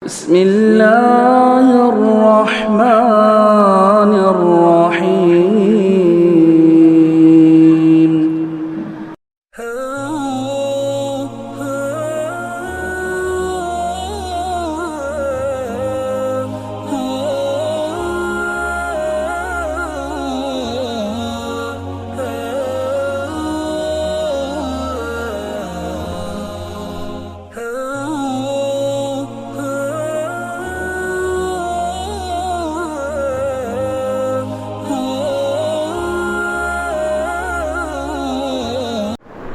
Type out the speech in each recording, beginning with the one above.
بسم الله الرحمن الرحيم.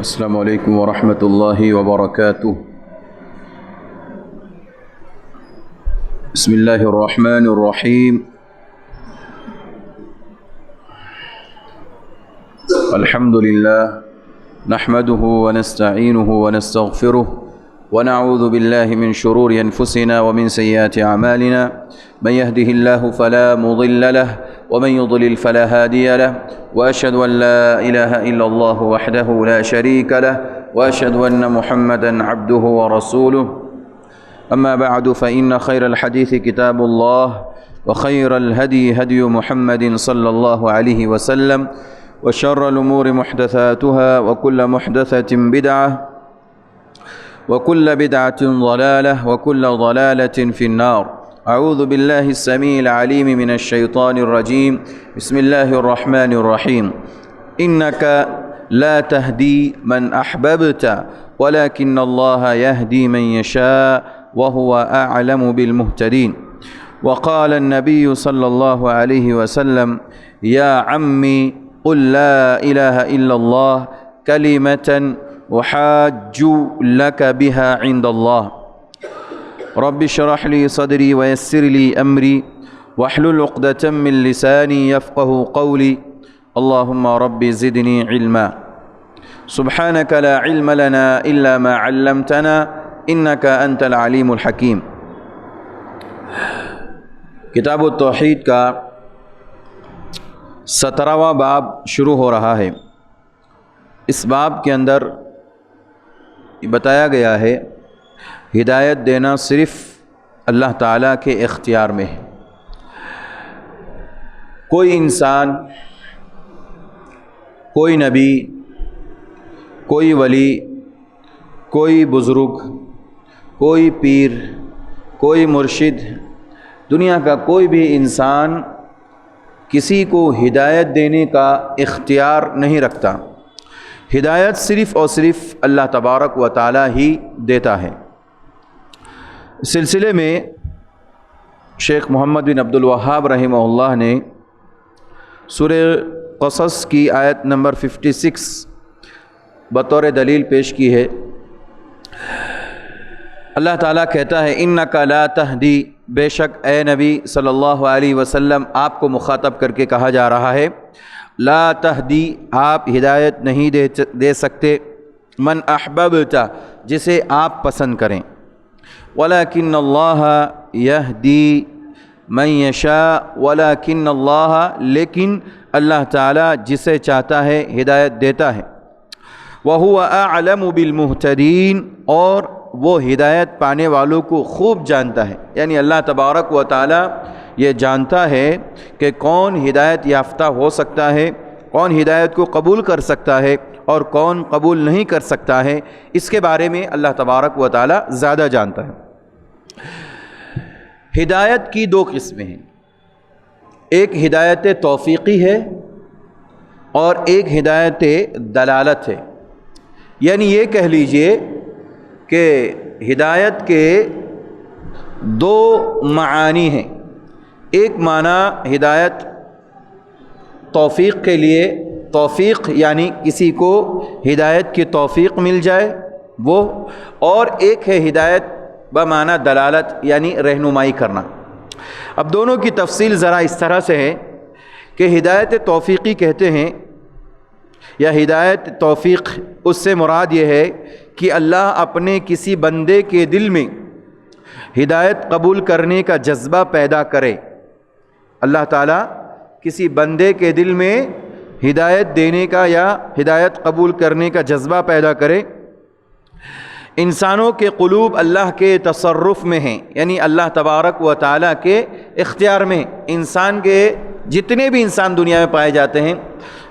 السلام علیکم ورحمۃ اللہ وبرکاتہ. بسم اللہ الرحمن الرحیم. الحمد للہ نحمده ونستعینه ونستغفره ونعوذ باللہ من شرور انفسنا ومن سیئات اعمالنا. من يهده الله فلا مضل له ومن يضلل فلا هادي له وأشهد أن لا إله إلا الله وحده لا شريك له وأشهد أن محمدا عبده ورسوله. أما بعد فإن خير الحديث كتاب الله وخير الهدي هدي محمد صلى الله عليه وسلم وشر الأمور محدثاتها وكل محدثة بدعة وكل بدعة ضلالة وكل ضلالة في النار. اعوذ باللہ السمیع العلیم من الشیطان الرجیم. بسم اللہ الرحمن الرحیم. انک لا تہدی من احببت ولكن اللہ یہدی من یشاء وهو اعلم بالمہتدین. وقال النبی صلی اللہ علیہ وسلم یا عمی قل لا الہ الا اللہ کلمة احاج لک بها عند اللہ. رب اشرح لي صدري ويسر لي أمري واحلل عقدة من لساني يفقه قولي. اللهم رب زدني علما. سبحانك لا علم لنا إلا ما علمتنا إنك أنت العليم الحكيم. کتاب التوحید کا 17واں باب شروع ہو رہا ہے. اس باب کے اندر بتایا گیا ہے ہدایت دینا صرف اللہ تعالیٰ کے اختیار میں ہے. کوئی انسان، کوئی نبی، کوئی ولی، کوئی بزرگ، کوئی پیر، کوئی مرشد، دنیا کا کوئی بھی انسان کسی کو ہدایت دینے کا اختیار نہیں رکھتا. ہدایت صرف اور صرف اللہ تبارک و تعالیٰ ہی دیتا ہے. اس سلسلے میں شیخ محمد بن عبد الوہاب رحمہ اللہ نے سورہ قصص کی آیت نمبر 56 بطور دلیل پیش کی ہے. اللہ تعالیٰ کہتا ہے انک لا تہدی، بے شک اے نبی صلی اللہ علیہ وسلم آپ کو مخاطب کر کے کہا جا رہا ہے لا تہدی، آپ ہدایت نہیں دے سکتے من احببت، جسے آپ پسند کریں. وَلَكِنَّ اللَّهَ يَهْدِي مَن يَشَاءُ، وَلَكِنَّ اللَّهَ، لیکن اللہ تعالیٰ جسے چاہتا ہے ہدایت دیتا ہے. وَهُوَ أَعْلَمُ بِالْمُهْتَدِينَ، اور وہ ہدایت پانے والوں کو خوب جانتا ہے. یعنی اللہ تبارک و تعالیٰ یہ جانتا ہے کہ کون ہدایت یافتہ ہو سکتا ہے، کون ہدایت کو قبول کر سکتا ہے اور کون قبول نہیں کر سکتا ہے. اس کے بارے میں اللہ تبارک و تعالیٰ زیادہ جانتا ہے. ہدایت کی دو قسمیں ہیں. ایک ہدایت توفیقی ہے اور ایک ہدایت دلالت ہے. یعنی یہ کہہ لیجئے کہ ہدایت کے دو معانی ہیں. ایک معنی ہدایت توفیق کے لیے، توفیق یعنی کسی کو ہدایت کی توفیق مل جائے وہ، اور ایک ہے ہدایت بمعنی دلالت یعنی رہنمائی کرنا. اب دونوں کی تفصیل ذرا اس طرح سے ہے کہ ہدایت توفیقی کہتے ہیں یا ہدایت توفیق، اس سے مراد یہ ہے کہ اللہ اپنے کسی بندے کے دل میں ہدایت قبول کرنے کا جذبہ پیدا کرے. اللہ تعالیٰ کسی بندے کے دل میں ہدایت دینے کا یا ہدایت قبول کرنے کا جذبہ پیدا کرے. انسانوں کے قلوب اللہ کے تصرف میں ہیں، یعنی اللہ تبارک و تعالیٰ کے اختیار میں۔ انسان کے جتنے بھی انسان دنیا میں پائے جاتے ہیں،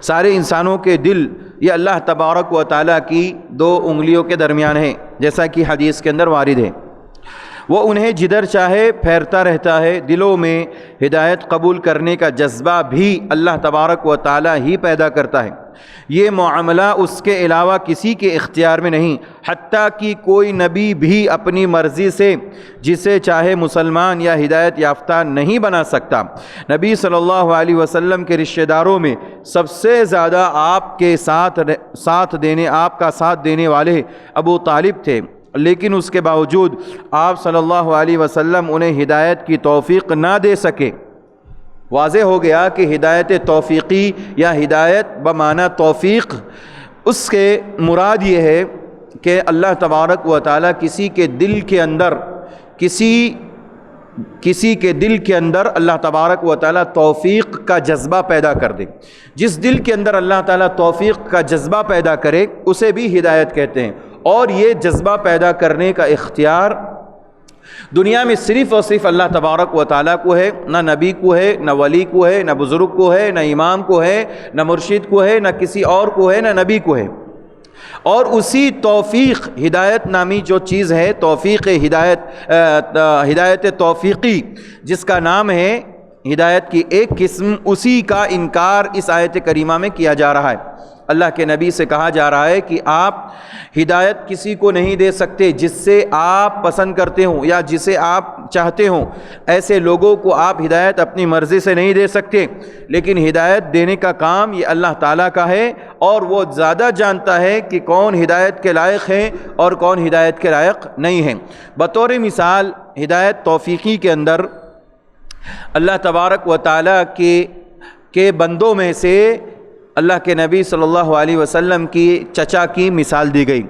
سارے انسانوں کے دل یہ اللہ تبارک و تعالیٰ کی 2 انگلیوں کے درمیان ہیں، جیسا کہ حدیث کے اندر وارد ہے۔ وہ انہیں جدھر چاہے پھیرتا رہتا ہے۔ دلوں میں ہدایت قبول کرنے کا جذبہ بھی اللہ تبارک و تعالیٰ ہی پیدا کرتا ہے۔ یہ معاملہ اس کے علاوہ کسی کے اختیار میں نہیں، حتیٰ کہ کوئی نبی بھی اپنی مرضی سے جسے چاہے مسلمان یا ہدایت یافتہ نہیں بنا سکتا۔ نبی صلی اللہ علیہ وسلم کے رشتہ داروں میں سب سے زیادہ آپ کا ساتھ دینے والے ابو طالب تھے، لیکن اس کے باوجود آپ صلی اللہ علیہ وسلم انہیں ہدایت کی توفیق نہ دے سکے۔ واضح ہو گیا کہ ہدایت توفیقی یا ہدایت بمعنی توفیق، اس کے مراد یہ ہے کہ اللہ تبارک و تعالیٰ کسی کے دل کے اندر اللہ تبارک و تعالیٰ توفیق کا جذبہ پیدا کر دے۔ جس دل کے اندر اللہ تعالیٰ توفیق کا جذبہ پیدا کرے اسے بھی ہدایت کہتے ہیں، اور یہ جذبہ پیدا کرنے کا اختیار دنیا میں صرف اور صرف اللہ تبارک و تعالیٰ کو ہے، نہ نبی کو ہے، نہ ولی کو ہے، نہ بزرگ کو ہے، نہ امام کو ہے، نہ مرشد کو ہے، نہ کسی اور کو ہے، نہ نبی کو ہے۔ اور اسی توفیق ہدایت نامی جو چیز ہے، توفیق ہدایت توفیقی جس کا نام ہے ہدایت کی ایک قسم، اسی کا انکار اس آیت کریمہ میں کیا جا رہا ہے۔ اللہ کے نبی سے کہا جا رہا ہے کہ آپ ہدایت کسی کو نہیں دے سکتے جس سے آپ پسند کرتے ہوں یا جسے آپ چاہتے ہوں، ایسے لوگوں کو آپ ہدایت اپنی مرضی سے نہیں دے سکتے، لیکن ہدایت دینے کا کام یہ اللہ تعالیٰ کا ہے، اور وہ زیادہ جانتا ہے کہ کون ہدایت کے لائق ہیں اور کون ہدایت کے لائق نہیں ہیں۔ بطور مثال ہدایت توفیقی کے اندر اللہ تبارک و تعالیٰ کے بندوں میں سے اللہ کے نبی صلی اللہ علیہ وسلم کی چچا کی مثال دی گئی،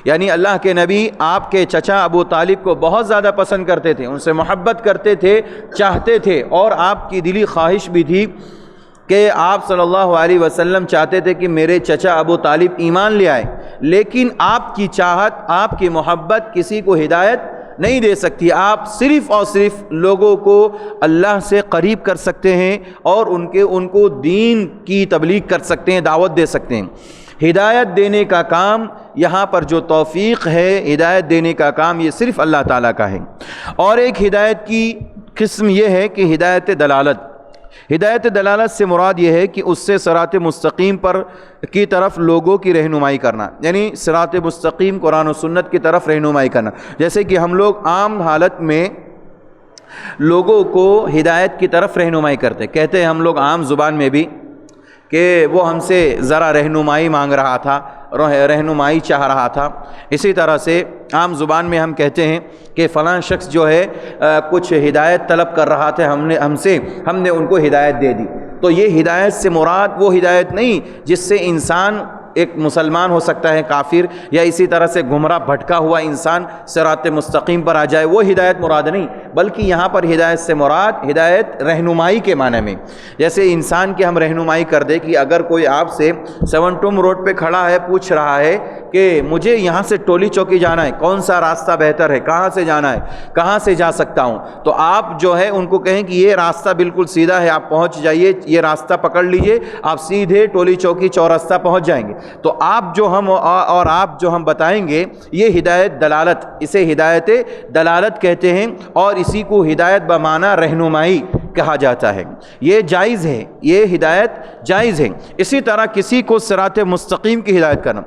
یعنی اللہ کے نبی آپ کے چچا ابو طالب کو بہت زیادہ پسند کرتے تھے، ان سے محبت کرتے تھے، چاہتے تھے، اور آپ کی دلی خواہش بھی تھی کہ آپ صلی اللہ علیہ وسلم چاہتے تھے کہ میرے چچا ابو طالب ایمان لے آئے، لیکن آپ کی چاہت، آپ کی محبت کسی کو ہدایت نہیں دے سکتی۔ آپ صرف اور صرف لوگوں کو اللہ سے قریب کر سکتے ہیں اور ان کو دین کی تبلیغ کر سکتے ہیں، دعوت دے سکتے ہیں۔ ہدایت دینے کا کام یہاں پر جو توفیق ہے، ہدایت دینے کا کام یہ صرف اللہ تعالیٰ کا ہے۔ اور ایک ہدایت کی قسم یہ ہے کہ ہدایت دلالت۔ ہدایت دلالت سے مراد یہ ہے کہ اس سے صراط مستقیم پر کی طرف لوگوں کی رہنمائی کرنا، یعنی صراط مستقیم قرآن و سنت کی طرف رہنمائی کرنا۔ جیسے کہ ہم لوگ عام حالت میں لوگوں کو ہدایت کی طرف رہنمائی کرتے، کہتے ہیں ہم لوگ عام زبان میں بھی کہ وہ ہم سے ذرا رہنمائی مانگ رہا تھا، رہنمائی چاہ رہا تھا۔ اسی طرح سے عام زبان میں ہم کہتے ہیں کہ فلاں شخص جو ہے کچھ ہدایت طلب کر رہا تھا ہم نے ان کو ہدایت دے دی۔ تو یہ ہدایت سے مراد وہ ہدایت نہیں جس سے انسان ایک مسلمان ہو سکتا ہے کافر، یا اسی طرح سے گمراہ بھٹکا ہوا انسان صراط مستقیم پر آ جائے، وہ ہدایت مراد نہیں، بلکہ یہاں پر ہدایت سے مراد ہدایت رہنمائی کے معنی میں۔ جیسے انسان کی ہم رہنمائی کر دیں کہ اگر کوئی آپ سے 7 ٹم روڈ پہ کھڑا ہے، پوچھ رہا ہے کہ مجھے یہاں سے ٹولی چوکی جانا ہے، کون سا راستہ بہتر ہے، کہاں سے جانا ہے، کہاں سے جا سکتا ہوں، تو آپ جو ہے ان کو کہیں کہ یہ راستہ بالکل سیدھا ہے، آپ پہنچ جائیے، یہ راستہ پکڑ لیجئے، آپ سیدھے ٹولی چوکی چوراستہ پہنچ جائیں گے۔ تو آپ جو ہم بتائیں گے یہ ہدایت دلالت، اسے ہدایت دلالت کہتے ہیں، اور اسی کو ہدایت بمعنی رہنمائی کہا جاتا ہے۔ یہ جائز ہے، یہ ہدایت جائز ہے۔ اسی طرح کسی کو صراط مستقیم کی ہدایت کرنا،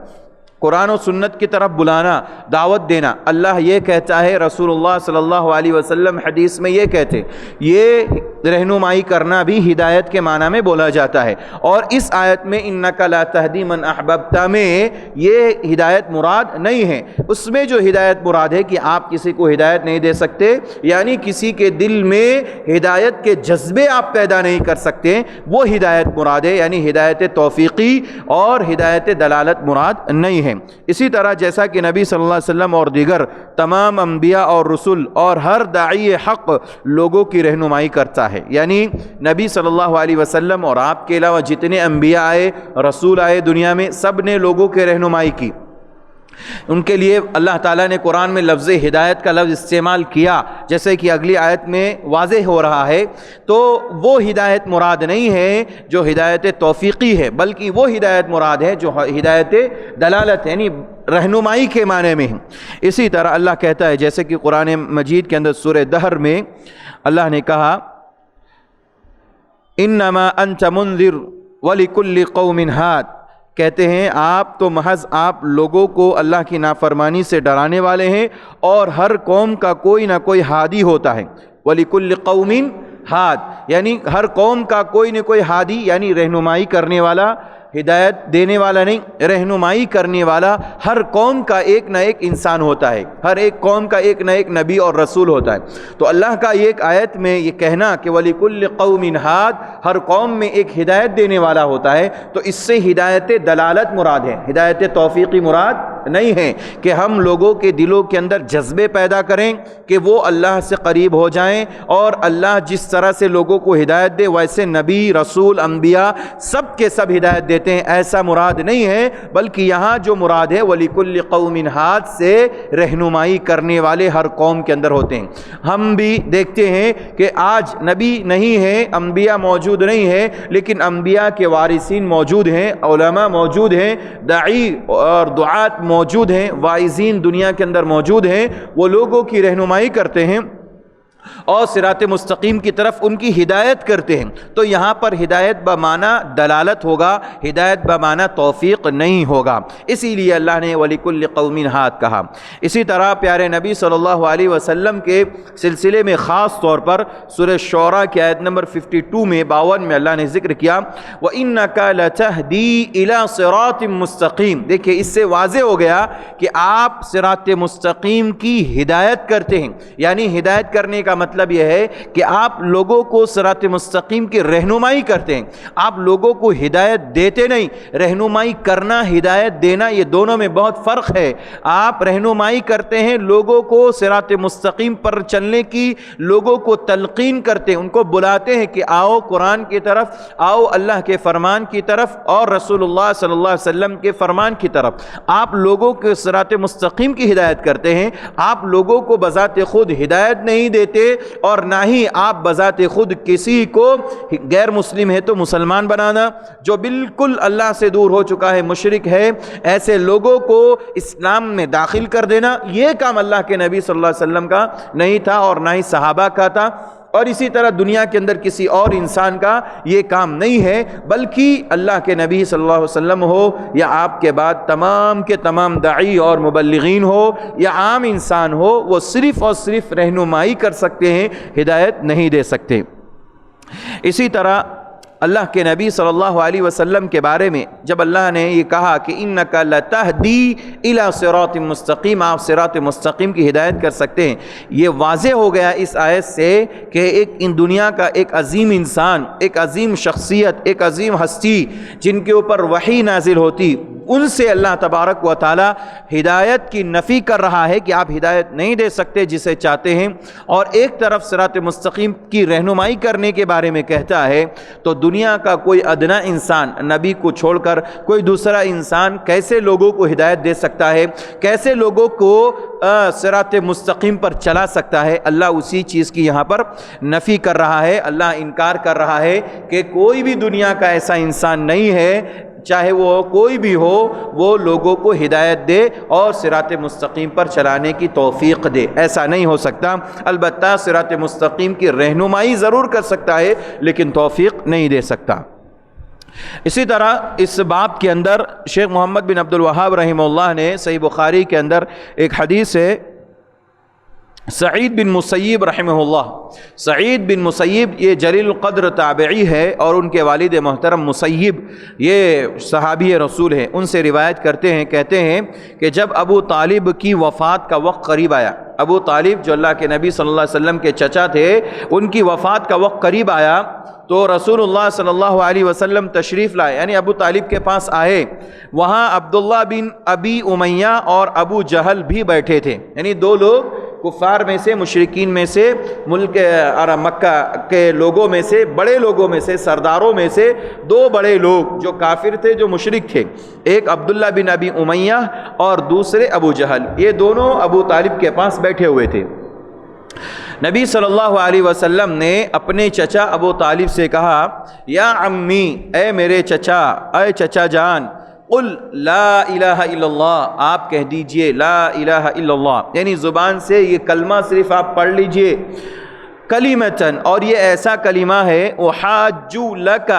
قرآن و سنت کی طرف بلانا، دعوت دینا، اللہ یہ کہتا ہے، رسول اللہ صلی اللہ علیہ وسلم حدیث میں یہ کہتے، یہ رہنمائی کرنا بھی ہدایت کے معنی میں بولا جاتا ہے۔ اور اس آیت میں انک لا تہدی من احببت میں یہ ہدایت مراد نہیں ہے، اس میں جو ہدایت مراد ہے کہ آپ کسی کو ہدایت نہیں دے سکتے، یعنی کسی کے دل میں ہدایت کے جذبے آپ پیدا نہیں کر سکتے، وہ ہدایت مراد ہے، یعنی ہدایت توفیقی اور ہدایت دلالت مراد نہیں ہے۔ اسی طرح جیسا کہ نبی صلی اللہ علیہ وسلم اور دیگر تمام انبیاء اور رسول اور ہر داعی حق لوگوں کی رہنمائی کرتا ہے، یعنی نبی صلی اللہ علیہ وسلم اور آپ کے علاوہ جتنے انبیاء آئے، رسول آئے دنیا میں، سب نے لوگوں کی رہنمائی کی۔ ان کے لیے اللہ تعالیٰ نے قرآن میں لفظ ہدایت کا لفظ استعمال کیا، جیسے کہ اگلی آیت میں واضح ہو رہا ہے، تو وہ ہدایت مراد نہیں ہے جو ہدایت توفیقی ہے، بلکہ وہ ہدایت مراد ہے جو ہدایت دلالت یعنی رہنمائی کے معنی میں ہے۔ اسی طرح اللہ کہتا ہے، جیسے کہ قرآن مجید کے اندر سورہ دہر میں اللہ نے کہا انما انت منذر ولکل قوم ہاد، کہتے ہیں آپ تو محض آپ لوگوں کو اللہ کی نافرمانی سے ڈرانے والے ہیں، اور ہر قوم کا کوئی نہ کوئی ہادی ہوتا ہے۔ وَلِكُلِّ قَوْمٍ ہاد، یعنی ہر قوم کا کوئی نہ کوئی ہادی یعنی رہنمائی کرنے والا، ہدایت دینے والا نہیں، رہنمائی کرنے والا ہر قوم کا ایک نہ ایک انسان ہوتا ہے، ہر ایک قوم کا ایک نہ ایک نبی اور رسول ہوتا ہے۔ تو اللہ کا ایک آیت میں یہ کہنا کہ وَلِكُلِّ قَوْمٍ ہاد، ہر قوم میں ایک ہدایت دینے والا ہوتا ہے، تو اس سے ہدایت دلالت مراد ہے، ہدایت توفیقی مراد نہیں ہے کہ ہم لوگوں کے دلوں کے اندر جذبے پیدا کریں کہ وہ اللہ سے قریب ہو جائیں، اور اللہ جس طرح سے لوگوں کو ہدایت دے ویسے نبی، رسول، انبیاء سب کے سب ہدایت دیتے ہیں، ایسا مراد نہیں ہے، بلکہ یہاں جو مراد ہے وَلِكُلِّ قَوْمٍ ہاد سے رہنمائی کرنے والے ہر قوم کے اندر ہوتے ہیں۔ ہم بھی دیکھتے ہیں کہ آج نبی نہیں ہے، انبیاء موجود نہیں ہے، لیکن انبیاء کے وارثین موجود ہیں، علماء موجود ہیں، داعی اور دعات موجود ہیں، واعظین دنیا کے اندر موجود ہیں، وہ لوگوں کی رہنمائی کرتے ہیں اور صراط مستقیم کی طرف ان کی ہدایت کرتے ہیں۔ تو یہاں پر ہدایت بمعنی دلالت ہوگا، ہدایت بمعنی توفیق نہیں ہوگا، اسی لیے اللہ نے وَلِكُلِّ قَوْمٍ ہاد کہا۔ اسی طرح پیارے نبی صلی اللہ علیہ وسلم کے سلسلے میں خاص طور پر سورہ شعراء کی آیت نمبر 52 میں 52 میں اللہ نے ذکر کیا وَإِنَّكَ لَتَهْدِي إِلَى صِرَاطٍ مُسْتَقِيمٍ۔ دیکھیں اس سے واضح ہو گیا کہ آپ صراط مستقیم کی ہدایت کرتے ہیں، یعنی ہدایت کرنے کا مطلب یہ ہے کہ آپ لوگوں کو صراط مستقیم کی رہنمائی کرتے ہیں، آپ لوگوں کو ہدایت دیتے نہیں۔ رہنمائی کرنا، ہدایت دینا، یہ دونوں میں بہت فرق ہے۔ آپ رہنمائی کرتے ہیں، لوگوں کو صراط مستقیم پر چلنے کی لوگوں کو تلقین کرتے ہیں، ان کو بلاتے ہیں کہ آؤ قرآن کی طرف، آؤ اللہ کے فرمان کی طرف اور رسول اللہ صلی اللہ علیہ وسلم کے فرمان کی طرف۔ آپ لوگوں کے صراط مستقیم کی ہدایت کرتے ہیں، آپ لوگوں کو بذات خود ہدایت نہیں دیتے، اور نہ ہی آپ بذات خود کسی کو غیر مسلم ہے تو مسلمان بنانا، جو بالکل اللہ سے دور ہو چکا ہے، مشرک ہے، ایسے لوگوں کو اسلام میں داخل کر دینا، یہ کام اللہ کے نبی صلی اللہ علیہ وسلم کا نہیں تھا اور نہ ہی صحابہ کا تھا، اور اسی طرح دنیا کے اندر کسی اور انسان کا یہ کام نہیں ہے، بلکہ اللہ کے نبی صلی اللہ علیہ وسلم ہو یا آپ کے بعد تمام کے تمام داعی اور مبلغین ہو یا عام انسان ہو، وہ صرف اور صرف رہنمائی کر سکتے ہیں، ہدایت نہیں دے سکتے۔ اسی طرح اللہ کے نبی صلی اللہ علیہ وسلم کے بارے میں جب اللہ نے یہ کہا کہ اِنَّكَ لَتَهْدِي إِلَى صِرَاطٍ مُسْتَقِيمٍ، آپ صراط مستقیم کی ہدایت کر سکتے ہیں، یہ واضح ہو گیا اس آیت سے کہ ایک ان دنیا کا ایک عظیم انسان، ایک عظیم شخصیت، ایک عظیم ہستی جن کے اوپر وحی نازل ہوتی، ان سے اللہ تبارک و تعالی ہدایت کی نفی کر رہا ہے کہ آپ ہدایت نہیں دے سکتے جسے چاہتے ہیں، اور ایک طرف صراط مستقیم کی رہنمائی کرنے کے بارے میں کہتا ہے۔ تو دنیا کا کوئی ادنا انسان نبی کو چھوڑ کر کوئی دوسرا انسان کیسے لوگوں کو ہدایت دے سکتا ہے، کیسے لوگوں کو صراط مستقیم پر چلا سکتا ہے؟ اللہ اسی چیز کی یہاں پر نفی کر رہا ہے، اللہ انکار کر رہا ہے کہ کوئی بھی دنیا کا ایسا انسان نہیں ہے، چاہے وہ کوئی بھی ہو، وہ لوگوں کو ہدایت دے اور صراط مستقیم پر چلانے کی توفیق دے، ایسا نہیں ہو سکتا۔ البتہ صراط مستقیم کی رہنمائی ضرور کر سکتا ہے لیکن توفیق نہیں دے سکتا۔ اسی طرح اس باب کے اندر شیخ محمد بن عبد الوہاب رحمہ اللہ نے صحیح بخاری کے اندر ایک حدیث ہے، سعید بن مسیب رحمہ اللہ، سعید بن مسیب یہ جلیل القدر تابعی ہے، اور ان کے والد محترم مسیب یہ صحابی رسول ہیں، ان سے روایت کرتے ہیں، کہتے ہیں کہ جب ابو طالب کی وفات کا وقت قریب آیا، ابو طالب جو اللہ کے نبی صلی اللہ علیہ وسلم کے چچا تھے، ان کی وفات کا وقت قریب آیا تو رسول اللہ صلی اللہ علیہ وسلم تشریف لائے، یعنی ابو طالب کے پاس آئے، وہاں عبداللہ بن ابی امیہ اور ابو جہل بھی بیٹھے تھے، یعنی دو لوگ کفار میں سے، مشرکین میں سے، ملک مکہ کے لوگوں میں سے، بڑے لوگوں میں سے، سرداروں میں سے دو بڑے لوگ جو کافر تھے، جو مشرک تھے، ایک عبداللہ بن ابی امیہ اور دوسرے ابو جہل، یہ دونوں ابو طالب کے پاس بیٹھے ہوئے تھے۔ نبی صلی اللہ علیہ وسلم نے اپنے چچا ابو طالب سے کہا، یا عمی، اے میرے چچا، اے چچا جان، قل لا الہ الا اللہ، آپ کہہ دیجئے لا الہ الا اللہ، یعنی زبان سے یہ کلمہ صرف آپ پڑھ لیجئے، کلمتن، اور یہ ایسا کلمہ ہے، احاج لک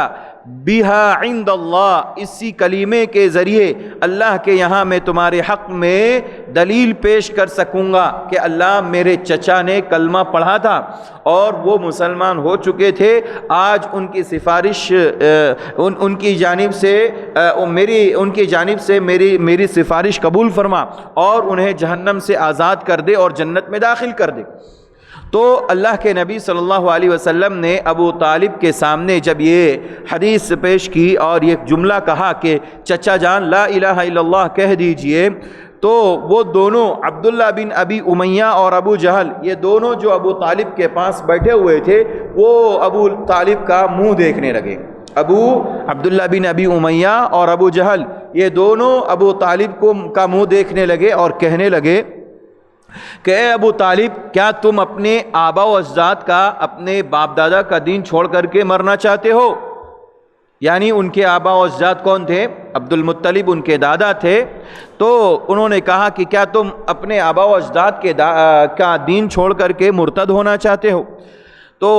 بہا عند اللہ، اسی کلمے کے ذریعے اللہ کے یہاں میں تمہارے حق میں دلیل پیش کر سکوں گا کہ اللہ میرے چچا نے کلمہ پڑھا تھا اور وہ مسلمان ہو چکے تھے، آج ان کی سفارش ان کی جانب سے میری سفارش قبول فرما اور انہیں جہنم سے آزاد کر دے اور جنت میں داخل کر دے۔ تو اللہ کے نبی صلی اللہ علیہ وسلم نے ابو طالب کے سامنے جب یہ حدیث پیش کی اور یہ جملہ کہا کہ چچا جان لا الہ الا اللہ کہہ دیجئے، تو وہ دونوں عبداللہ بن ابی امیہ اور ابو جہل، یہ دونوں جو ابو طالب کے پاس بیٹھے ہوئے تھے، وہ ابو طالب کا منہ دیکھنے لگے۔ عبداللہ بن ابی امیہ اور ابو جہل یہ دونوں ابو طالب کا منہ دیکھنے لگے اور کہنے لگے کہ اے ابو طالب، کیا تم اپنے آبا و اجداد کا، اپنے باپ دادا کا دین چھوڑ کر کے مرنا چاہتے ہو؟ یعنی ان کے آبا و اجداد کون تھے؟ عبد المطلب ان کے دادا تھے۔ تو انہوں نے کہا کہ کیا تم اپنے آبا و اجداد کا دین چھوڑ کر کے مرتد ہونا چاہتے ہو تو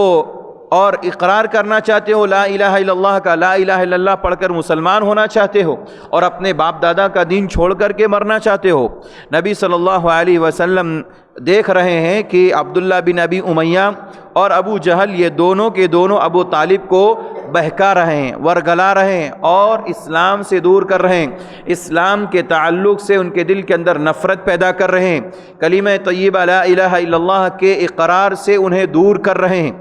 اور اقرار کرنا چاہتے ہو لا الہ الا اللہ کا، لا الہ الا اللہ پڑھ کر مسلمان ہونا چاہتے ہو اور اپنے باپ دادا کا دین چھوڑ کر کے مرنا چاہتے ہو؟ نبی صلی اللہ علیہ وسلم دیکھ رہے ہیں کہ عبداللہ بن ابی امیہ اور ابو جہل یہ دونوں کے دونوں ابو طالب کو بہکا رہے ہیں، ورگلا رہے ہیں اور اسلام سے دور کر رہے ہیں، اسلام کے تعلق سے ان کے دل کے اندر نفرت پیدا کر رہے ہیں، کلمہ طیبہ لا الہ الا اللہ کے اقرار سے انہیں دور کر رہے ہیں۔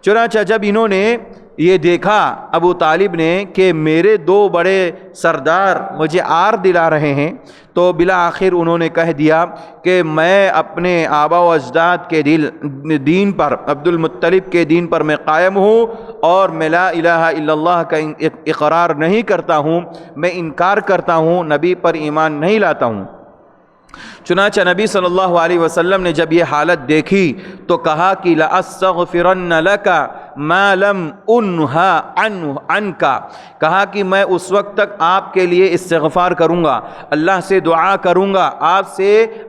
چنانچہ جب انہوں نے یہ دیکھا ابو طالب نے کہ میرے دو بڑے سردار مجھے آر دلا رہے ہیں، تو بالآخر انہوں نے کہہ دیا کہ میں اپنے آبا و اجداد کے دین پر، عبد المطلب کے دین پر میں قائم ہوں اور میں لا الہ الا اللہ کا اقرار نہیں کرتا ہوں، میں انکار کرتا ہوں، نبی پر ایمان نہیں لاتا ہوں۔ چنانچہ نبی صلی اللہ علیہ وسلم نے جب یہ حالت دیکھی تو کہا کہ لَأَسْتَغْفِرَنَّ لَكَ مَا لَمْ أُنْهَ عَنْكَ، کہا کہ میں اس وقت تک آپ کے لیے استغفار کروں گا، اللہ سے دعا کروں گا،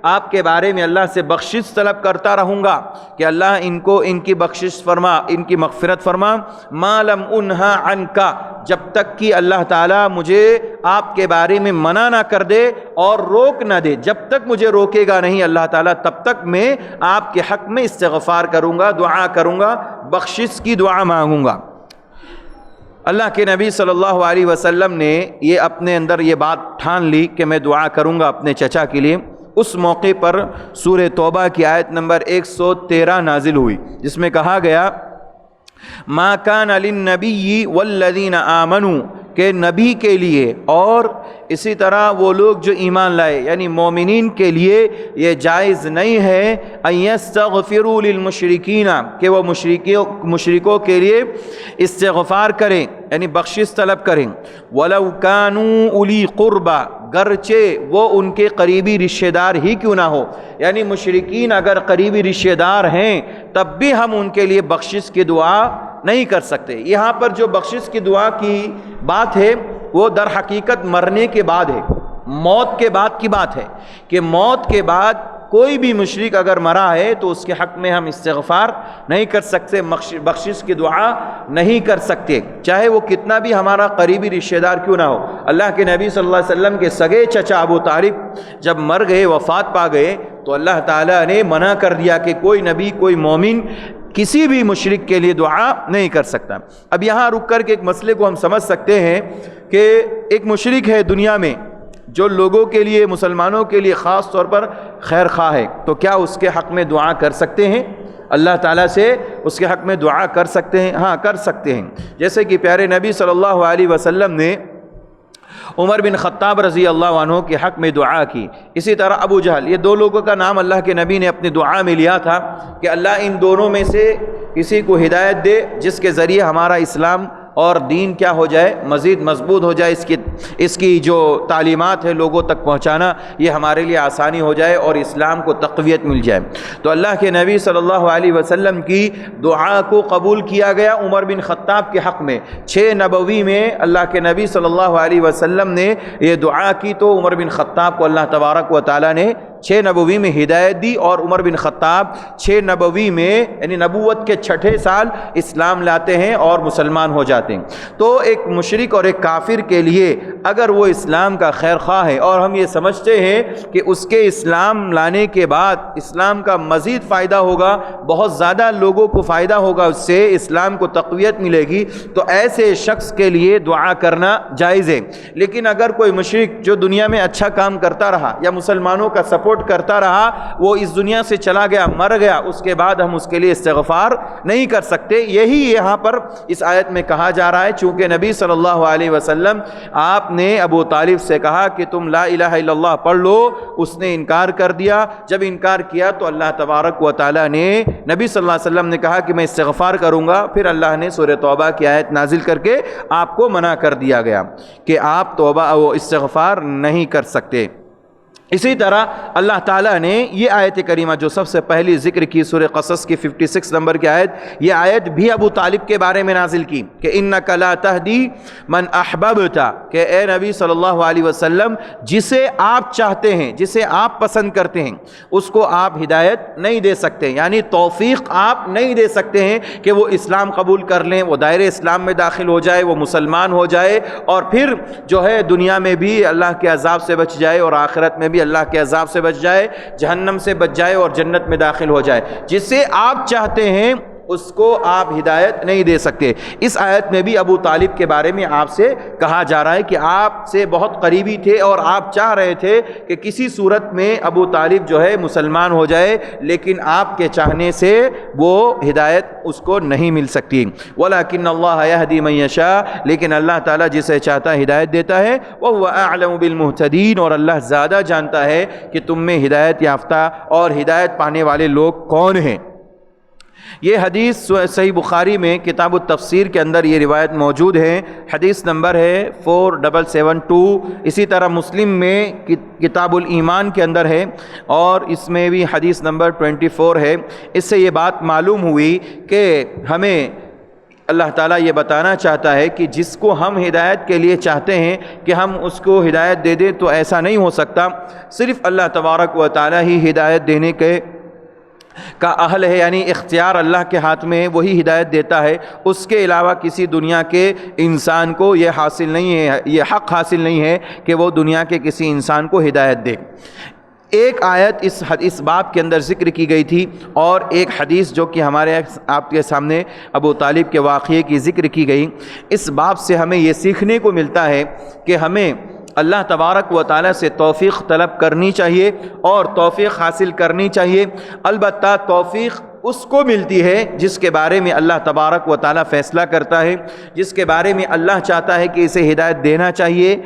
آپ کے بارے میں اللہ سے بخشش طلب کرتا رہوں گا کہ اللہ ان کی بخشش فرما، ان کی مغفرت فرما، مَا لَمْ أُنْهَ عَنْكَ، جب تک کہ اللہ تعالیٰ مجھے آپ کے بارے میں منع نہ کر دے اور روک نہ دے، جب تک مجھے روکے گا نہیں اللہ تعالیٰ تب تک میں آپ کے حق میں استغفار کروں گا، دعا کروں گا، بخشش کی دعا مانگوں گا۔ اللہ کے نبی صلی اللہ علیہ وسلم نے یہ اپنے اندر یہ بات ٹھان لی کہ میں دعا کروں گا اپنے چچا کے لیے۔ اس موقع پر سورہ توبہ کی آیت نمبر 113 نازل ہوئی، جس میں کہا گیا ما کان للنبی والذین آمنوا، کہ نبی کے لیے اور اسی طرح وہ لوگ جو ایمان لائے یعنی مومنین کے لیے یہ جائز نہیں ہے ان یستغفروا للمشرکین، کہ وہ مشرکوں کے لیے استغفار کریں یعنی بخشش طلب کریں، ولو کانوا اولی قربا، گرچہ وہ ان کے قریبی رشتہ دار ہی کیوں نہ ہو، یعنی مشرکین اگر قریبی رشتہ دار ہیں تب بھی ہم ان کے لیے بخشش کی دعا نہیں کر سکتے۔ یہاں پر جو بخشش کی دعا کی بات ہے وہ در حقیقت مرنے کے بعد ہے، موت کے بعد کی بات ہے کہ موت کے بعد کوئی بھی مشرک اگر مرا ہے تو اس کے حق میں ہم استغفار نہیں کر سکتے، بخشش کی دعا نہیں کر سکتے، چاہے وہ کتنا بھی ہمارا قریبی رشتہ دار کیوں نہ ہو۔ اللہ کے نبی صلی اللہ علیہ وسلم کے سگے چچا ابو طالب جب مر گئے، وفات پا گئے، تو اللہ تعالیٰ نے منع کر دیا کہ کوئی نبی، کوئی مومن کسی بھی مشرک کے لیے دعا نہیں کر سکتا۔ اب یہاں رک کر کے ایک مسئلے کو ہم سمجھ سکتے ہیں کہ ایک مشرک ہے دنیا میں جو لوگوں کے لیے، مسلمانوں کے لیے خاص طور پر خیر خواہ ہے، تو کیا اس کے حق میں دعا کر سکتے ہیں؟ اللہ تعالیٰ سے اس کے حق میں دعا کر سکتے ہیں؟ ہاں کر سکتے ہیں۔ جیسے کہ پیارے نبی صلی اللہ علیہ وسلم نے عمر بن خطاب رضی اللہ عنہ کے حق میں دعا کی، اسی طرح ابو جہل، یہ دو لوگوں کا نام اللہ کے نبی نے اپنی دعا میں لیا تھا کہ اللہ ان دونوں میں سے کسی کو ہدایت دے جس کے ذریعے ہمارا اسلام اور دین کیا ہو جائے، مزید مضبوط ہو جائے، اس کی جو تعلیمات ہے لوگوں تک پہنچانا یہ ہمارے لیے آسانی ہو جائے اور اسلام کو تقویت مل جائے۔ تو اللہ کے نبی صلی اللہ علیہ وسلم کی دعا کو قبول کیا گیا عمر بن خطاب کے حق میں۔ 6 نبوی میں اللہ کے نبی صلی اللہ علیہ وسلم نے یہ دعا کی تو عمر بن خطاب کو اللہ تبارک و تعالیٰ نے 6 نبوی میں ہدایت دی، اور عمر بن خطاب 6 نبوی میں یعنی نبوت کے 6 سال اسلام لاتے ہیں اور مسلمان ہو جاتے ہیں۔ تو ایک مشرک اور ایک کافر کے لیے اگر وہ اسلام کا خیر خواہ ہے اور ہم یہ سمجھتے ہیں کہ اس کے اسلام لانے کے بعد اسلام کا مزید فائدہ ہوگا، بہت زیادہ لوگوں کو فائدہ ہوگا، اس سے اسلام کو تقویت ملے گی، تو ایسے شخص کے لیے دعا کرنا جائز ہے۔ لیکن اگر کوئی مشرک جو دنیا میں اچھا کام کرتا رہا یا مسلمانوں کا سپورٹ کرتا رہا، وہ اس دنیا سے چلا گیا، مر گیا، اس کے بعد ہم اس کے لیے استغفار نہیں کر سکتے۔ یہی یہاں پر اس آیت میں کہا جا رہا ہے، چونکہ نبی صلی اللہ علیہ وسلم آپ نے ابو طالب سے کہا کہ تم لا الہ الا اللہ پڑھ لو، اس نے انکار کر دیا۔ جب انکار کیا تو اللہ تبارک و تعالیٰ نے نبی صلی اللہ علیہ وسلم نے کہا کہ میں استغفار کروں گا، پھر اللہ نے سورہ توبہ کی آیت نازل کر کے آپ کو منع کر دیا گیا کہ آپ توبہ و استغفار نہیں کر سکتے۔ اسی طرح اللہ تعالیٰ نے یہ آیت کریمہ جو سب سے پہلی ذکر کی سورہ قصص کی 56 نمبر کی آیت، یہ آیت بھی ابو طالب کے بارے میں نازل کی کہ اِنَّكَ لَا تَهْدِي مَنْ أَحْبَبْتَ، کہ اے نبی صلی اللہ علیہ وسلم جسے آپ چاہتے ہیں، جسے آپ پسند کرتے ہیں، اس کو آپ ہدایت نہیں دے سکتے، یعنی توفیق آپ نہیں دے سکتے ہیں کہ وہ اسلام قبول کر لیں، وہ دائرے اسلام میں داخل ہو جائے، وہ مسلمان ہو جائے، اور پھر جو ہے دنیا میں بھی اللہ کے عذاب سے بچ جائے اور آخرت میں بھی اللہ کے عذاب سے بچ جائے، جہنم سے بچ جائے اور جنت میں داخل ہو جائے۔ جسے آپ چاہتے ہیں اس کو آپ ہدایت نہیں دے سکتے۔ اس آیت میں بھی ابو طالب کے بارے میں آپ سے کہا جا رہا ہے کہ آپ سے بہت قریبی تھے اور آپ چاہ رہے تھے کہ کسی صورت میں ابو طالب جو ہے مسلمان ہو جائے، لیکن آپ کے چاہنے سے وہ ہدایت اس کو نہیں مل سکتی۔ وَلَكِنَّ اللَّهَ يَهْدِي مَن يَشَاءُ، لیکن اللہ تعالیٰ جسے چاہتا ہے ہدایت دیتا ہے۔ وَهُوَ أَعْلَمُ بِالْمُهْتَدِينَ، اور اللہ زیادہ جانتا ہے کہ تم میں ہدایت یافتہ اور ہدایت پانے والے لوگ کون ہیں۔ یہ حدیث صحیح بخاری میں کتاب التفسیر کے اندر یہ روایت موجود ہے، حدیث نمبر ہے 4772۔ اسی طرح مسلم میں کتاب الایمان کے اندر ہے اور اس میں بھی حدیث نمبر 24 ہے۔ اس سے یہ بات معلوم ہوئی کہ ہمیں اللہ تعالیٰ یہ بتانا چاہتا ہے کہ جس کو ہم ہدایت کے لیے چاہتے ہیں کہ ہم اس کو ہدایت دے دیں، تو ایسا نہیں ہو سکتا۔ صرف اللہ تبارک و تعالیٰ ہی ہدایت دینے کا اہل ہے، یعنی اختیار اللہ کے ہاتھ میں ہے، وہی ہدایت دیتا ہے۔ اس کے علاوہ کسی دنیا کے انسان کو یہ حاصل نہیں ہے، یہ حق حاصل نہیں ہے کہ وہ دنیا کے کسی انسان کو ہدایت دے۔ ایک آیت اس باب کے اندر ذکر کی گئی تھی، اور ایک حدیث جو کہ ہمارے آپ کے سامنے ابو طالب کے واقعے کی ذکر کی گئی۔ اس باب سے ہمیں یہ سیکھنے کو ملتا ہے کہ ہمیں اللہ تبارک و تعالیٰ سے توفیق طلب کرنی چاہیے اور توفیق حاصل کرنی چاہیے۔ البتہ توفیق اس کو ملتی ہے جس کے بارے میں اللہ تبارک و تعالیٰ فیصلہ کرتا ہے، جس کے بارے میں اللہ چاہتا ہے کہ اسے ہدایت دینا چاہیے،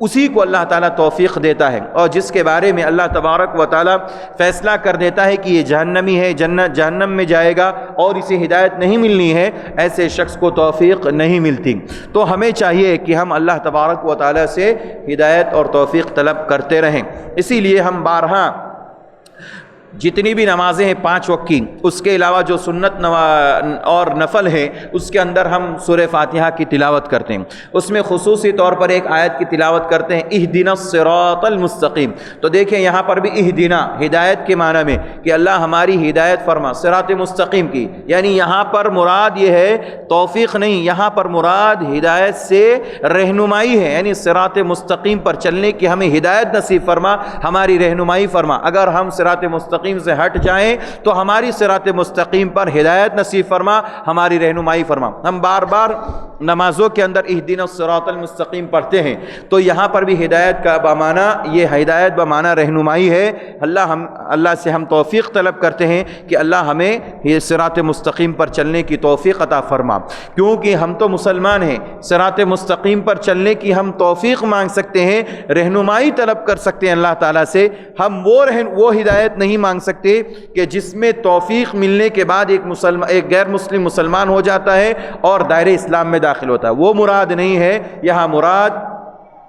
اسی کو اللہ تعالیٰ توفیق دیتا ہے۔ اور جس کے بارے میں اللہ تبارک و تعالیٰ فیصلہ کر دیتا ہے کہ یہ جہنمی ہے، جہنم میں جائے گا اور اسے ہدایت نہیں ملنی ہے، ایسے شخص کو توفیق نہیں ملتی۔ تو ہمیں چاہیے کہ ہم اللہ تبارک و تعالیٰ سے ہدایت اور توفیق طلب کرتے رہیں۔ اسی لیے ہم بارہا جتنی بھی نمازیں ہیں 5 وقت کی، اس کے علاوہ جو سنت اور نفل ہیں، اس کے اندر ہم سورہ فاتحہ کی تلاوت کرتے ہیں۔ اس میں خصوصی طور پر ایک آیت کی تلاوت کرتے ہیں، اہدنا الصراط المستقیم۔ تو دیکھیں یہاں پر بھی اہدنا ہدایت کے معنی میں کہ اللہ ہماری ہدایت فرما، صراط مستقیم کی، یعنی یہاں پر مراد یہ ہے توفیق نہیں، یہاں پر مراد ہدایت سے رہنمائی ہے، یعنی صراط مستقیم پر چلنے کی ہمیں ہدایت نصیب فرما، ہماری رہنمائی فرما۔ اگر ہم صراط مستقیم سے ہٹ جائیں تو ہماری صراط مستقیم پر ہدایت نصیب فرما، ہماری رہنمائی فرما۔ ہم بار بار نمازوں کے اندر اہدنا الصراط المستقیم پڑھتے ہیں تو یہاں پر بھی ہدایت کا بمعنی یہ ہدایت بمعنی رہنمائی ہے۔ اللہ سے ہم توفیق طلب کرتے ہیں کہ اللہ ہمیں یہ صراط مستقیم پر چلنے کی توفیق عطا فرما، کیونکہ ہم تو مسلمان ہیں، صراط مستقیم پر چلنے کی ہم توفیق مانگ سکتے ہیں، رہنمائی طلب کر سکتے ہیں اللہ تعالیٰ سے۔ ہم وہ ہدایت نہیں مانگ سکتے کہ جس میں توفیق ملنے کے بعد ایک غیر مسلم مسلمان ہو جاتا ہے اور دائرہ اسلام میں داخل ہوتا ہے، وہ مراد نہیں ہے۔ یہاں مراد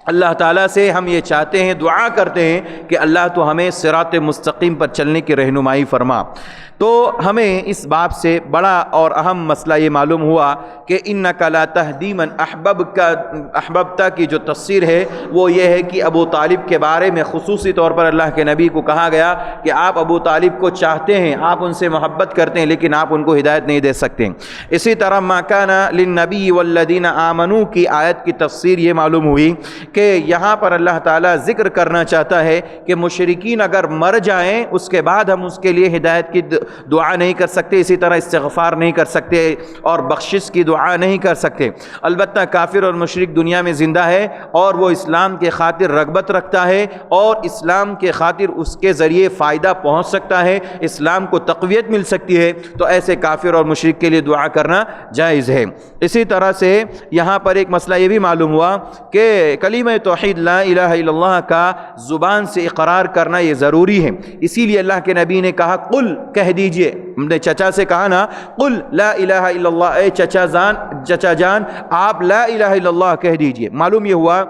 اللہ تعالیٰ سے ہم یہ چاہتے ہیں، دعا کرتے ہیں کہ اللہ تو ہمیں صراط مستقیم پر چلنے کی رہنمائی فرما۔ تو ہمیں اس باب سے بڑا اور اہم مسئلہ یہ معلوم ہوا کہ انک لا تہدی من احببت کی جو تفسیر ہے وہ یہ ہے کہ ابو طالب کے بارے میں خصوصی طور پر اللہ کے نبی کو کہا گیا کہ آپ ابو طالب کو چاہتے ہیں، آپ ان سے محبت کرتے ہیں، لیکن آپ ان کو ہدایت نہیں دے سکتے۔ اسی طرح ما کان للنبی والذین آمنوا کی آیت کی تفسیر یہ معلوم ہوئی کہ یہاں پر اللہ تعالیٰ ذکر کرنا چاہتا ہے کہ مشرکین اگر مر جائیں اس کے بعد ہم اس کے لیے ہدایت کی دعا نہیں کر سکتے، اسی طرح استغفار نہیں کر سکتے اور بخشش کی دعا نہیں کر سکتے۔ البتہ کافر اور مشرک دنیا میں زندہ ہے اور وہ اسلام کے خاطر رغبت رکھتا ہے اور اسلام کے خاطر اس کے ذریعے فائدہ پہنچ سکتا ہے، اسلام کو تقویت مل سکتی ہے، تو ایسے کافر اور مشرک کے لیے دعا کرنا جائز ہے۔ اسی طرح سے یہاں پر ایک مسئلہ یہ بھی معلوم ہوا کہ کلمہ توحید لا الہ الا اللہ کا زبان سے اقرار کرنا یہ ضروری ہے، اسی لیے اللہ کے نبی نے کہا قل کہہ دیجئے، ہم نے چچا سے کہا نا قل لا الہ الا اللہ، اے چچا جان آپ لا الہ الا اللہ کہہ دیجئے۔ معلوم یہ ہوا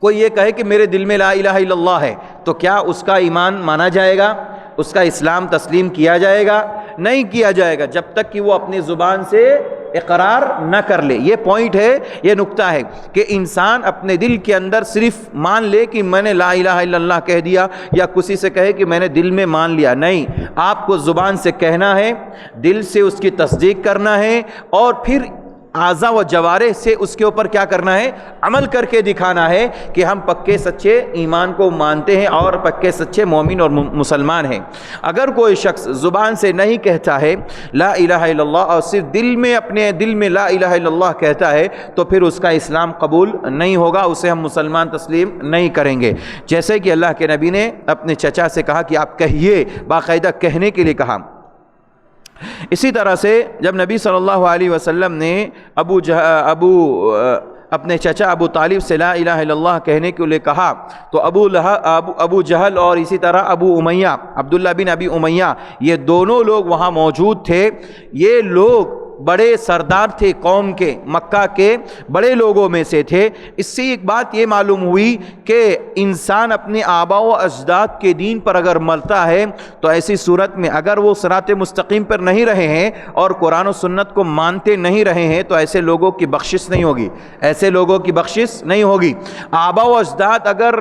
کوئی یہ کہے کہ میرے دل میں لا الہ الا اللہ ہے تو کیا اس کا ایمان مانا جائے گا، اس کا اسلام تسلیم کیا جائے گا؟ نہیں کیا جائے گا جب تک کہ وہ اپنی زبان سے اقرار نہ کر لے۔ یہ پوائنٹ ہے، یہ نقطہ ہے کہ انسان اپنے دل کے اندر صرف مان لے کہ میں نے لا الہ الا اللہ کہہ دیا، یا کسی سے کہے کہ میں نے دل میں مان لیا، نہیں، آپ کو زبان سے کہنا ہے، دل سے اس کی تصدیق کرنا ہے اور پھر اعضاء و جوارح سے اس کے اوپر کیا کرنا ہے، عمل کر کے دکھانا ہے کہ ہم پکے سچے ایمان کو مانتے ہیں اور پکے سچے مومن اور مسلمان ہیں۔ اگر کوئی شخص زبان سے نہیں کہتا ہے لا الہ الا اللہ اور صرف دل میں اپنے دل میں لا الہ الا اللہ کہتا ہے تو پھر اس کا اسلام قبول نہیں ہوگا، اسے ہم مسلمان تسلیم نہیں کریں گے۔ جیسے کہ اللہ کے نبی نے اپنے چچا سے کہا کہ آپ کہیے، باقاعدہ کہنے کے لیے کہا۔ اسی طرح سے جب نبی صلی اللہ علیہ وسلم نے اپنے چچا ابو طالب سے لا الہ الا اللہ کہنے کے لیے کہا تو ابو جہل اور اسی طرح ابو امیہ، عبداللہ بن ابی امیہ، یہ دونوں لوگ وہاں موجود تھے۔ یہ لوگ بڑے سردار تھے، قوم کے، مکہ کے بڑے لوگوں میں سے تھے۔ اس سے ایک بات یہ معلوم ہوئی کہ انسان اپنے آباء و اجداد کے دین پر اگر مرتا ہے تو ایسی صورت میں اگر وہ صراط مستقیم پر نہیں رہے ہیں اور قرآن و سنت کو مانتے نہیں رہے ہیں تو ایسے لوگوں کی بخشش نہیں ہوگی، ایسے لوگوں کی بخشش نہیں ہوگی۔ آباء و اجداد اگر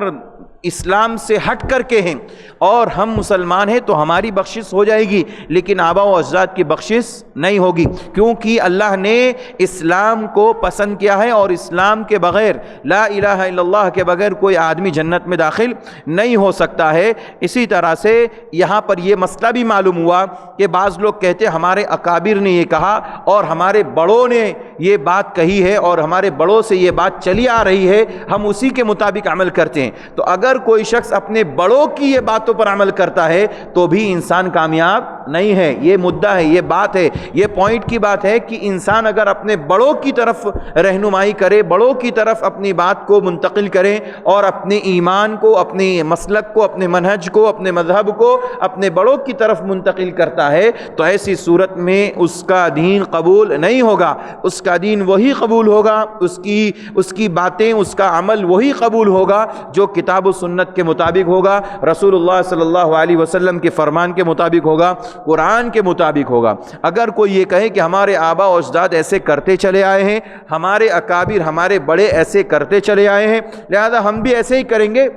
اسلام سے ہٹ کر کے ہیں اور ہم مسلمان ہیں تو ہماری بخشش ہو جائے گی، لیکن آباء و اجداد کی بخشش نہیں ہوگی، کیونکہ اللہ نے اسلام کو پسند کیا ہے اور اسلام کے بغیر، لا الہ الا اللہ کے بغیر کوئی آدمی جنت میں داخل نہیں ہو سکتا ہے۔ اسی طرح سے یہاں پر یہ مسئلہ بھی معلوم ہوا کہ بعض لوگ کہتے ہیں ہمارے اکابر نے یہ کہا اور ہمارے بڑوں نے یہ بات کہی ہے اور ہمارے بڑوں سے یہ بات چلی آ رہی ہے، ہم اسی کے مطابق عمل کرتے ہیں۔ تو اگر کوئی شخص اپنے بڑوں کی یہ باتوں پر عمل کرتا ہے تو بھی انسان کامیاب نہیں ہے۔ یہ مدعا ہے، یہ بات ہے، یہ پوائنٹ کی بات ہے کہ انسان اگر اپنے بڑوں کی طرف رہنمائی کرے، بڑوں کی طرف اپنی بات کو منتقل کرے اور اپنے ایمان کو، اپنے مسلک کو، اپنے منہج کو، اپنے مذہب کو اپنے بڑوں کی طرف منتقل کرتا ہے تو ایسی صورت میں اس کا دین قبول نہیں ہوگا۔ اس کا دین وہی قبول ہوگا، اس کی باتیں، اس کا عمل وہی قبول ہوگا جو کتاب و سنت کے مطابق ہوگا، رسول اللہ صلی اللہ علیہ وسلم کے فرمان کے مطابق ہوگا، قرآن کے مطابق ہوگا۔ اگر کوئی یہ کہے کہ ہمارے آباء و اجداد ایسے کرتے چلے آئے ہیں، ہمارے اکابر، ہمارے بڑے ایسے کرتے چلے آئے ہیں، لہذا ہم بھی ایسے ہی کریں گے،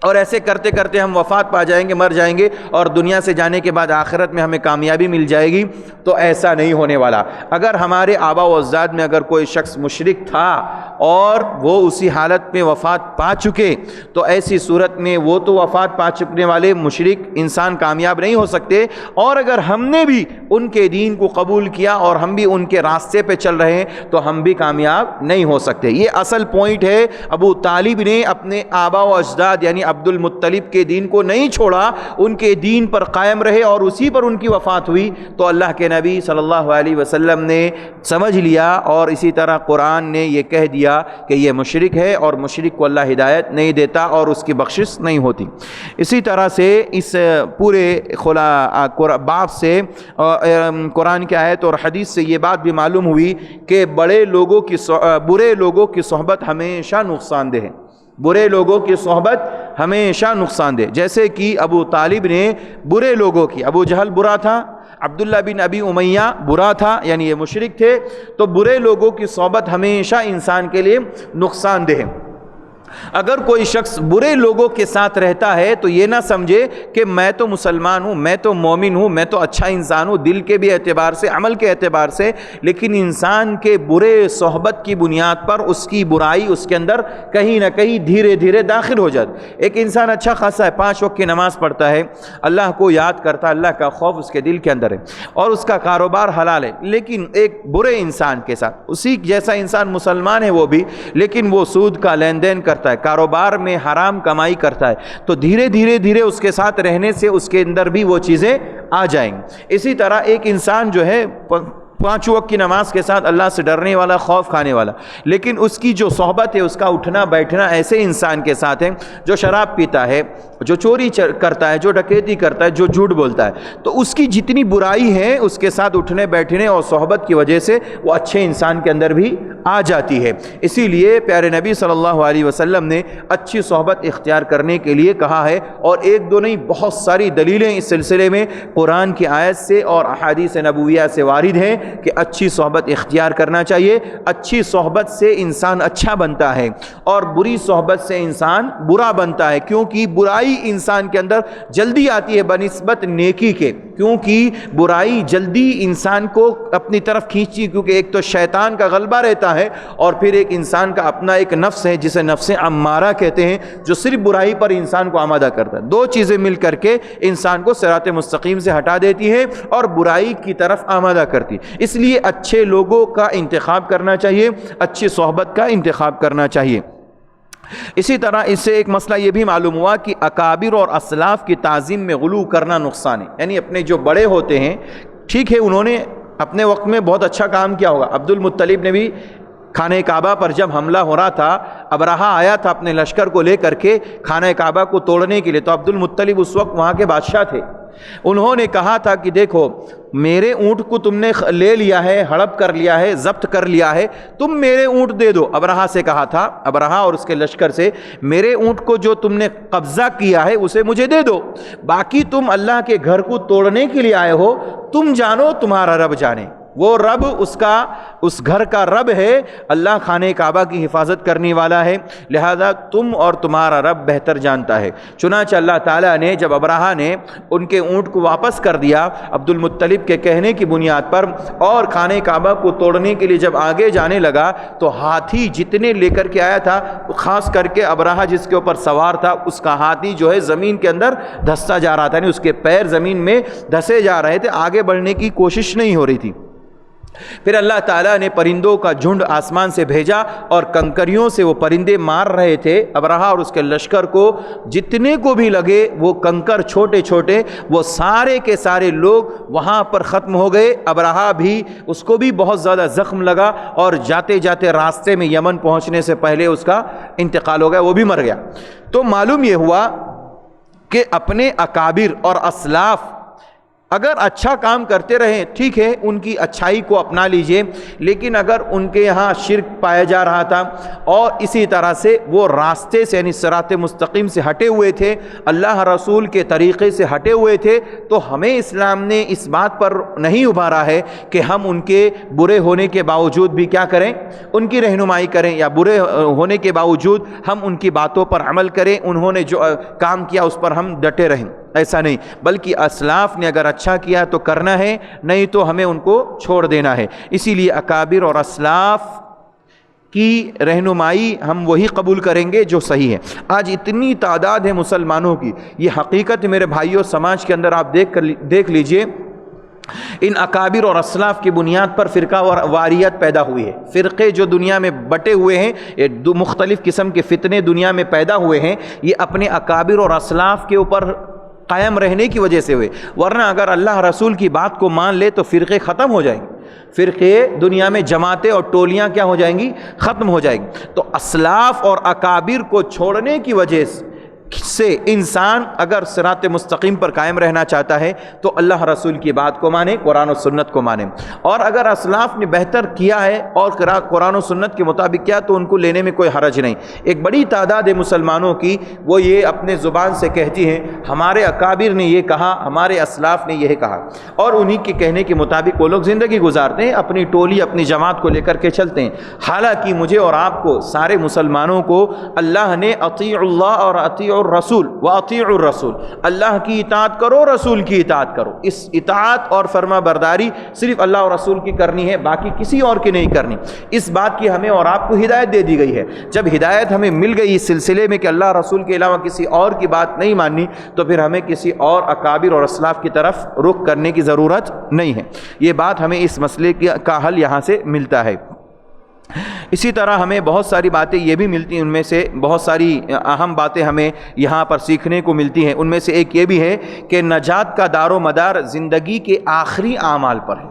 اور ایسے کرتے کرتے ہم وفات پا جائیں گے، مر جائیں گے، اور دنیا سے جانے کے بعد آخرت میں ہمیں کامیابی مل جائے گی، تو ایسا نہیں ہونے والا۔ اگر ہمارے آبا و اجداد میں اگر کوئی شخص مشرک تھا اور وہ اسی حالت میں وفات پا چکے، تو ایسی صورت میں وہ تو وفات پا چکنے والے مشرک انسان کامیاب نہیں ہو سکتے، اور اگر ہم نے بھی ان کے دین کو قبول کیا اور ہم بھی ان کے راستے پہ چل رہے ہیں تو ہم بھی کامیاب نہیں ہو سکتے۔ یہ اصل پوائنٹ ہے۔ ابو طالب نے اپنے آبا و اجداد یعنی عبد المطلب کے دین کو نہیں چھوڑا، ان کے دین پر قائم رہے اور اسی پر ان کی وفات ہوئی، تو اللہ کے نبی صلی اللہ علیہ وسلم نے سمجھ لیا، اور اسی طرح قرآن نے یہ کہہ دیا کہ یہ مشرک ہے اور مشرک کو اللہ ہدایت نہیں دیتا اور اس کی بخشش نہیں ہوتی۔ اسی طرح سے اس پورے باب سے قرآن کی آیت اور حدیث سے یہ بات بھی معلوم ہوئی کہ برے لوگوں کی صحبت ہمیشہ نقصان دہ ہے۔ برے لوگوں کی صحبت ہمیشہ نقصان دہ، جیسے کہ ابو طالب نے برے لوگوں کی، ابو جہل برا تھا، عبداللہ بن ابی امیہ برا تھا، یعنی یہ مشرک تھے، تو برے لوگوں کی صحبت ہمیشہ انسان کے لیے نقصان دہ ہے۔ اگر کوئی شخص برے لوگوں کے ساتھ رہتا ہے تو یہ نہ سمجھے کہ میں تو مسلمان ہوں، میں تو مومن ہوں، میں تو اچھا انسان ہوں، دل کے بھی اعتبار سے، عمل کے اعتبار سے، لیکن انسان کے برے صحبت کی بنیاد پر اس کی برائی اس کے اندر کہیں نہ کہیں دھیرے دھیرے داخل ہو جاتی۔ ایک انسان اچھا خاصا ہے، 5 وقت کی نماز پڑھتا ہے، اللہ کو یاد کرتا ہے، اللہ کا خوف اس کے دل کے اندر ہے، اور اس کا کاروبار حلال ہے، لیکن ایک برے انسان کے ساتھ، اسی جیسا انسان مسلمان ہے وہ بھی، لیکن وہ سود کا لین دین کرتا ہے، کاروبار میں حرام کمائی کرتا ہے، تو دھیرے دھیرے اس کے ساتھ رہنے سے اس کے اندر بھی وہ چیزیں آ جائیں گی۔ اسی طرح ایک انسان جو ہے 5 وقت کی نماز کے ساتھ اللہ سے ڈرنے والا، خوف کھانے والا، لیکن اس کی جو صحبت ہے، اس کا اٹھنا بیٹھنا ایسے انسان کے ساتھ ہے جو شراب پیتا ہے، جو چوری کرتا ہے، جو ڈکیتی کرتا ہے، جو جھوٹ بولتا ہے، تو اس کی جتنی برائی ہے اس کے ساتھ اٹھنے بیٹھنے اور صحبت کی وجہ سے وہ اچھے انسان کے اندر بھی آ جاتی ہے۔ اسی لیے پیارے نبی صلی اللہ علیہ وسلم نے اچھی صحبت اختیار کرنے کے لیے کہا ہے، اور ایک دو نہیں بہت ساری دلیلیں اس سلسلے میں قرآن کی آیت سے اور احادیث نبویہ سے وارد ہیں کہ اچھی صحبت اختیار کرنا چاہیے۔ اچھی صحبت سے انسان اچھا بنتا ہے اور بری صحبت سے انسان برا بنتا ہے، کیونکہ برائی انسان کے اندر جلدی آتی ہے بنسبت نیکی کے، کیونکہ برائی جلدی انسان کو اپنی طرف کھینچتی ہے، کیونکہ ایک تو شیطان کا غلبہ رہتا ہے، اور پھر ایک انسان کا اپنا ایک نفس ہے جسے نفس امارہ کہتے ہیں، جو صرف برائی پر انسان کو آمادہ کرتا ہے۔ 2 چیزیں مل کر کے انسان کو صراط مستقیم سے ہٹا دیتی ہے اور برائی کی طرف آمادہ کرتی، اس لیے اچھے لوگوں کا انتخاب کرنا چاہیے، اچھی صحبت کا انتخاب کرنا چاہیے۔ اسی طرح اس سے ایک مسئلہ یہ بھی معلوم ہوا کہ اکابر اور اسلاف کی تعظیم میں غلو کرنا نقصان ہے، یعنی اپنے جو بڑے ہوتے ہیں، ٹھیک ہے انہوں نے اپنے وقت میں بہت اچھا کام کیا ہوگا۔ عبد المطلب نے بھی خانہ کعبہ پر جب حملہ ہو رہا تھا، ابرہہ آیا تھا اپنے لشکر کو لے کر کے خانہ کعبہ کو توڑنے کے لیے، تو عبد المطلب اس وقت وہاں کے بادشاہ تھے، انہوں نے کہا تھا کہ دیکھو میرے اونٹ کو تم نے لے لیا ہے، ہڑپ کر لیا ہے، ضبط کر لیا ہے، تم میرے اونٹ دے دو۔ ابرہہ سے کہا تھا، ابرہہ اور اس کے لشکر سے، میرے اونٹ کو جو تم نے قبضہ کیا ہے اسے مجھے دے دو، باقی تم اللہ کے گھر کو توڑنے کے لیے آئے ہو، تم جانو تمہارا رب جانے، وہ رب اس گھر کا رب ہے، اللہ خانہ کعبہ کی حفاظت کرنے والا ہے، لہذا تم اور تمہارا رب بہتر جانتا ہے۔ چنانچہ اللہ تعالیٰ نے جب ابرہہ نے ان کے اونٹ کو واپس کر دیا عبد المطلب کے کہنے کی بنیاد پر، اور خانہ کعبہ کو توڑنے کے لیے جب آگے جانے لگا، تو ہاتھی جتنے لے کر کے آیا تھا، خاص کر کے ابرہہ جس کے اوپر سوار تھا، اس کا ہاتھی جو ہے زمین کے اندر دھستا جا رہا تھا، یعنی اس کے پیر زمین میں دھسے جا رہے تھے، آگے بڑھنے کی کوشش نہیں ہو رہی تھی۔ پھر اللہ تعالیٰ نے پرندوں کا جھنڈ آسمان سے بھیجا اور کنکریوں سے وہ پرندے مار رہے تھے ابرہہ اور اس کے لشکر کو، جتنے کو بھی لگے وہ کنکر چھوٹے چھوٹے، وہ سارے کے سارے لوگ وہاں پر ختم ہو گئے۔ ابرہہ بھی، اس کو بھی بہت زیادہ زخم لگا اور جاتے جاتے راستے میں یمن پہنچنے سے پہلے اس کا انتقال ہو گیا، وہ بھی مر گیا۔ تو معلوم یہ ہوا کہ اپنے اکابر اور اسلاف اگر اچھا کام کرتے رہیں ٹھیک ہے، ان کی اچھائی کو اپنا لیجئے، لیکن اگر ان کے یہاں شرک پایا جا رہا تھا اور اسی طرح سے وہ راستے سے یعنی صراط مستقیم سے ہٹے ہوئے تھے، اللہ رسول کے طریقے سے ہٹے ہوئے تھے، تو ہمیں اسلام نے اس بات پر نہیں ابھارا ہے کہ ہم ان کے برے ہونے کے باوجود بھی کیا کریں، ان کی رہنمائی کریں، یا برے ہونے کے باوجود ہم ان کی باتوں پر عمل کریں، انہوں نے جو کام کیا اس پر ہم ڈٹے رہیں۔ ایسا نہیں، بلکہ اسلاف نے اگر اچھا کیا تو کرنا ہے، نہیں تو ہمیں ان کو چھوڑ دینا ہے۔ اسی لیے اکابر اور اسلاف کی رہنمائی ہم وہی قبول کریں گے جو صحیح ہے۔ آج اتنی تعداد ہے مسلمانوں کی، یہ حقیقت میرے بھائیوں سماج کے اندر آپ دیکھ لیجئے، ان اکابر اور اسلاف کی بنیاد پر فرقہ واریت پیدا ہوئی ہے۔ فرقے جو دنیا میں بٹے ہوئے ہیں، یہ دو مختلف قسم کے فتنے دنیا میں پیدا ہوئے ہیں، یہ اپنے اکابر اور اسلاف کے اوپر قائم رہنے کی وجہ سے ہوئے، ورنہ اگر اللہ رسول کی بات کو مان لے تو فرقے ختم ہو جائیں گے، فرقے دنیا میں جماعتیں اور ٹولیاں کیا ہو جائیں گی، ختم ہو جائیں گی۔ تو اسلاف اور اکابر کو چھوڑنے کی وجہ سے انسان اگر صراط مستقیم پر قائم رہنا چاہتا ہے تو اللہ رسول کی بات کو مانے، قرآن و سنت کو مانے، اور اگر اسلاف نے بہتر کیا ہے اور قرآن و سنت کے مطابق کیا تو ان کو لینے میں کوئی حرج نہیں۔ ایک بڑی تعداد ہے مسلمانوں کی، وہ یہ اپنے زبان سے کہتی ہیں ہمارے اکابر نے یہ کہا، ہمارے اسلاف نے یہ کہا، اور انہی کے کہنے کے مطابق وہ لوگ زندگی گزارتے ہیں، اپنی ٹولی اپنی جماعت کو لے کر کے چلتے ہیں۔ حالانکہ مجھے اور آپ کو سارے مسلمانوں کو اللہ نے اطیعوا اللہ اور اطیعوا الرسول واطیعوا الرسول، اللہ کی اطاعت کرو، رسول کی اطاعت کرو۔ اس اطاعت اور فرما برداری صرف اللہ اور رسول کی کرنی ہے، باقی کسی اور کی نہیں کرنی۔ اس بات کی ہمیں اور آپ کو ہدایت دے دی گئی ہے۔ جب ہدایت ہمیں مل گئی اس سلسلے میں کہ اللہ رسول کے علاوہ کسی اور کی بات نہیں ماننی، تو پھر ہمیں کسی اور اکابر اور اسلاف کی طرف رخ کرنے کی ضرورت نہیں ہے۔ یہ بات ہمیں اس مسئلے کا حل یہاں سے ملتا ہے۔ اسی طرح ہمیں بہت ساری باتیں یہ بھی ملتی ہیں، ان میں سے بہت ساری اہم باتیں ہمیں یہاں پر سیکھنے کو ملتی ہیں۔ ان میں سے ایک یہ بھی ہے کہ نجات کا دار و مدار زندگی کے آخری اعمال پر ہے۔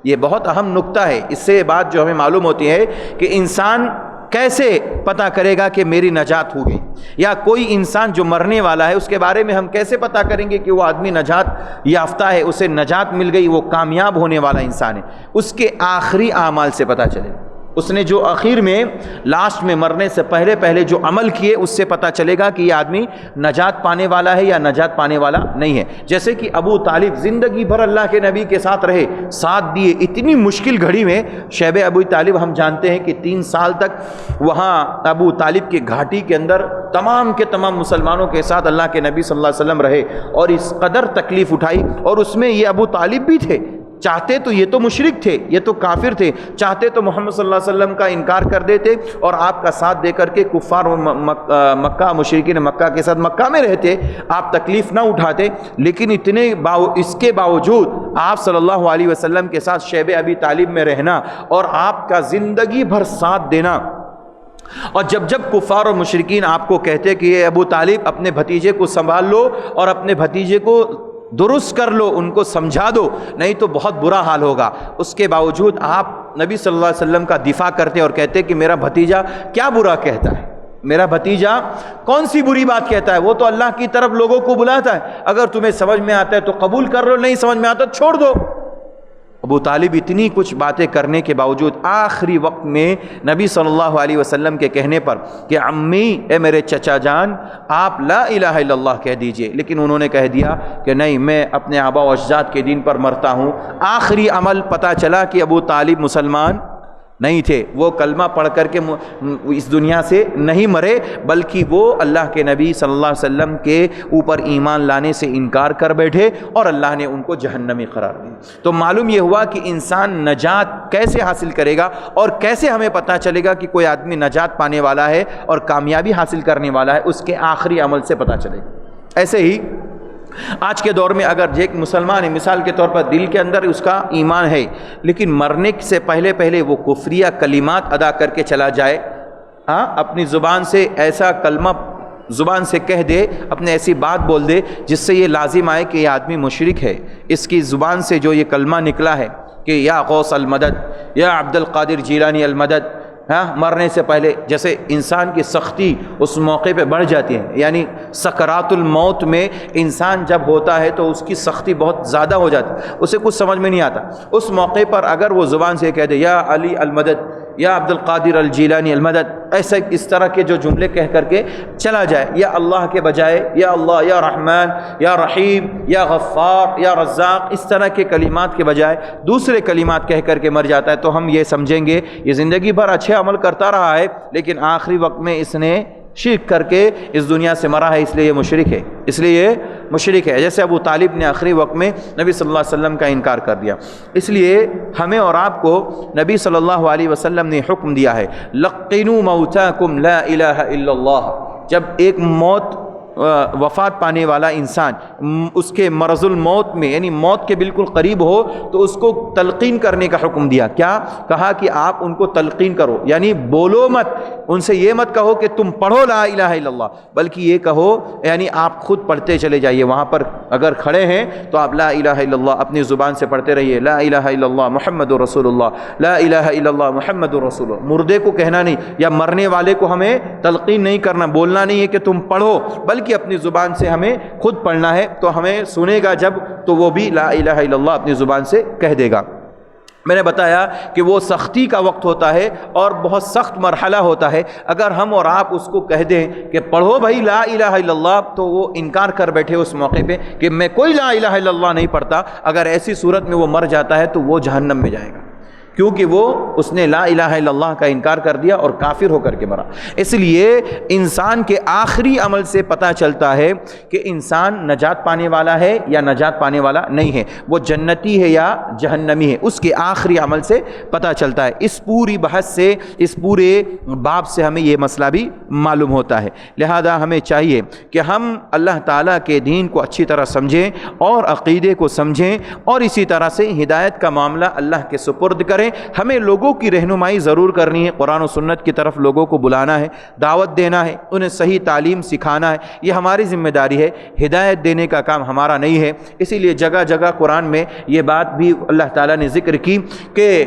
یہ بہت اہم نقطہ ہے۔ اس سے بات جو ہمیں معلوم ہوتی ہے کہ انسان کیسے پتہ کرے گا کہ میری نجات ہو گئی، یا کوئی انسان جو مرنے والا ہے اس کے بارے میں ہم کیسے پتہ کریں گے کہ وہ آدمی نجات یافتہ ہے، اسے نجات مل گئی، وہ کامیاب ہونے والا انسان ہے؟ اس کے آخری اعمال سے پتہ چلے گا۔ اس نے جو آخر میں لاسٹ میں مرنے سے پہلے جو عمل کیے اس سے پتہ چلے گا کہ یہ آدمی نجات پانے والا ہے یا نجات پانے والا نہیں ہے۔ جیسے کہ ابو طالب زندگی بھر اللہ کے نبی کے ساتھ رہے، ساتھ دیے، اتنی مشکل گھڑی میں شیب ابو طالب ہم جانتے ہیں کہ 3 سال تک وہاں ابو طالب کے گھاٹی کے اندر تمام کے تمام مسلمانوں کے ساتھ اللہ کے نبی صلی اللہ علیہ وسلم رہے، اور اس قدر تکلیف اٹھائی، اور اس میں یہ ابو طالب بھی تھے۔ چاہتے تو یہ تو مشرک تھے، یہ تو کافر تھے، چاہتے تو محمد صلی اللہ علیہ وسلم کا انکار کر دیتے اور آپ کا ساتھ دے کر کے کفار مکہ مشرکین مکہ کے ساتھ مکہ میں رہتے، آپ تکلیف نہ اٹھاتے، لیکن اس کے باوجود آپ صلی اللہ علیہ وسلم کے ساتھ شیب ابی طالب میں رہنا اور آپ کا زندگی بھر ساتھ دینا، اور جب کفار اور مشرکین آپ کو کہتے کہ یہ ابو طالب اپنے بھتیجے کو سنبھال لو اور اپنے بھتیجے کو درست کر لو، ان کو سمجھا دو، نہیں تو بہت برا حال ہوگا، اس کے باوجود آپ نبی صلی اللہ علیہ وسلم کا دفاع کرتے اور کہتے کہ میرا بھتیجا کیا برا کہتا ہے، میرا بھتیجا کون سی بری بات کہتا ہے، وہ تو اللہ کی طرف لوگوں کو بلاتا ہے، اگر تمہیں سمجھ میں آتا ہے تو قبول کر لو، نہیں سمجھ میں آتا تو چھوڑ دو۔ ابو طالب اتنی کچھ باتیں کرنے کے باوجود آخری وقت میں نبی صلی اللہ علیہ وسلم کے کہنے پر کہ عمی، اے میرے چچا جان، آپ لا الہ الا اللہ کہہ دیجئے، لیکن انہوں نے کہہ دیا کہ نہیں، میں اپنے آبا و اجداد کے دین پر مرتا ہوں۔ آخری عمل پتہ چلا کہ ابو طالب مسلمان نہیں تھے، وہ کلمہ پڑھ کر کے اس دنیا سے نہیں مرے، بلکہ وہ اللہ کے نبی صلی اللہ علیہ وسلم کے اوپر ایمان لانے سے انکار کر بیٹھے اور اللہ نے ان کو جہنمی قرار دیا۔ تو معلوم یہ ہوا کہ انسان نجات کیسے حاصل کرے گا اور کیسے ہمیں پتہ چلے گا کہ کوئی آدمی نجات پانے والا ہے اور کامیابی حاصل کرنے والا ہے، اس کے آخری عمل سے پتہ چلے گا۔ ایسے ہی آج کے دور میں اگر ایک مسلمان ہے، مثال کے طور پر دل کے اندر اس کا ایمان ہے، لیکن مرنے سے پہلے وہ کفریہ کلمات ادا کر کے چلا جائے، اپنی زبان سے ایسا کلمہ زبان سے کہہ دے، اپنے ایسی بات بول دے جس سے یہ لازم آئے کہ یہ آدمی مشرک ہے، اس کی زبان سے جو یہ کلمہ نکلا ہے کہ یا غوث المدد، یا عبد القادر جیلانی المدد، ہاں مرنے سے پہلے جیسے انسان کی سختی اس موقع پہ بڑھ جاتی ہے، یعنی سکرات الموت میں انسان جب ہوتا ہے تو اس کی سختی بہت زیادہ ہو جاتی ہے، اسے کچھ سمجھ میں نہیں آتا۔ اس موقع پر اگر وہ زبان سے کہہ دے یا علی المدد، یا عبد القادر الجیلانی المدد، ایسے اس طرح کے جو جملے کہہ کر کے چلا جائے، یا اللہ کے بجائے یا اللہ، یا رحمان، یا رحیم، یا غفار، یا رزاق، اس طرح کے کلمات کے بجائے دوسرے کلمات کہہ کر کے مر جاتا ہے، تو ہم یہ سمجھیں گے یہ زندگی بھر اچھے عمل کرتا رہا ہے لیکن آخری وقت میں اس نے شرک کر کے اس دنیا سے مرا ہے، اس لیے یہ مشرک ہے، اس لیے یہ مشرک ہے۔ جیسے ابو طالب نے آخری وقت میں نبی صلی اللہ علیہ وسلم کا انکار کر دیا۔ اس لیے ہمیں اور آپ کو نبی صلی اللہ علیہ وسلم نے حکم دیا ہے لقنوا موتاکم لا الہ الا اللہ۔ جب ایک موت وفات پانے والا انسان اس کے مرض الموت میں یعنی موت کے بالکل قریب ہو تو اس کو تلقین کرنے کا حکم دیا۔ کیا کہا کہ آپ ان کو تلقین کرو، یعنی بولو مت، ان سے یہ مت کہو کہ تم پڑھو لا الہ الا اللہ، بلکہ یہ کہو یعنی آپ خود پڑھتے چلے جائیے، وہاں پر اگر کھڑے ہیں تو آپ لا الہ الا اللہ اپنی زبان سے پڑھتے رہیے، لا الہ الا اللہ محمد رسول اللہ، لا الہ الا اللہ محمد رسول اللہ۔ مردے کو کہنا نہیں یا مرنے والے کو ہمیں تلقین نہیں کرنا، بولنا نہیں ہے کہ تم پڑھو، بلکہ اپنی زبان سے ہمیں خود پڑھنا ہے، تو ہمیں سنے گا جب تو وہ بھی لا الہ الا اللہ اپنی زبان سے کہہ دے گا۔ میں نے بتایا کہ وہ سختی کا وقت ہوتا ہے اور بہت سخت مرحلہ ہوتا ہے، اگر ہم اور آپ اس کو کہہ دیں کہ پڑھو بھائی لا الہ الا اللہ، تو وہ انکار کر بیٹھے اس موقع پہ کہ میں کوئی لا الہ الا اللہ نہیں پڑھتا، اگر ایسی صورت میں وہ مر جاتا ہے تو وہ جہنم میں جائے گا، کیونکہ وہ اس نے لا الہ الا اللہ کا انکار کر دیا اور کافر ہو کر کے مرا۔ اس لیے انسان کے آخری عمل سے پتہ چلتا ہے کہ انسان نجات پانے والا ہے یا نجات پانے والا نہیں ہے، وہ جنتی ہے یا جہنمی ہے، اس کے آخری عمل سے پتہ چلتا ہے۔ اس پوری بحث سے، اس پورے باب سے ہمیں یہ مسئلہ بھی معلوم ہوتا ہے۔ لہذا ہمیں چاہیے کہ ہم اللہ تعالیٰ کے دین کو اچھی طرح سمجھیں اور عقیدے کو سمجھیں، اور اسی طرح سے ہدایت کا معاملہ اللہ کے سپرد کریں۔ ہمیں لوگوں کی رہنمائی ضرور کرنی ہے، قرآن و سنت کی طرف لوگوں کو بلانا ہے، دعوت دینا ہے، انہیں صحیح تعلیم سکھانا ہے، یہ ہماری ذمہ داری ہے، ہدایت دینے کا کام ہمارا نہیں ہے۔ اسی لیے جگہ جگہ قرآن میں یہ بات بھی اللہ تعالیٰ نے ذکر کی کہ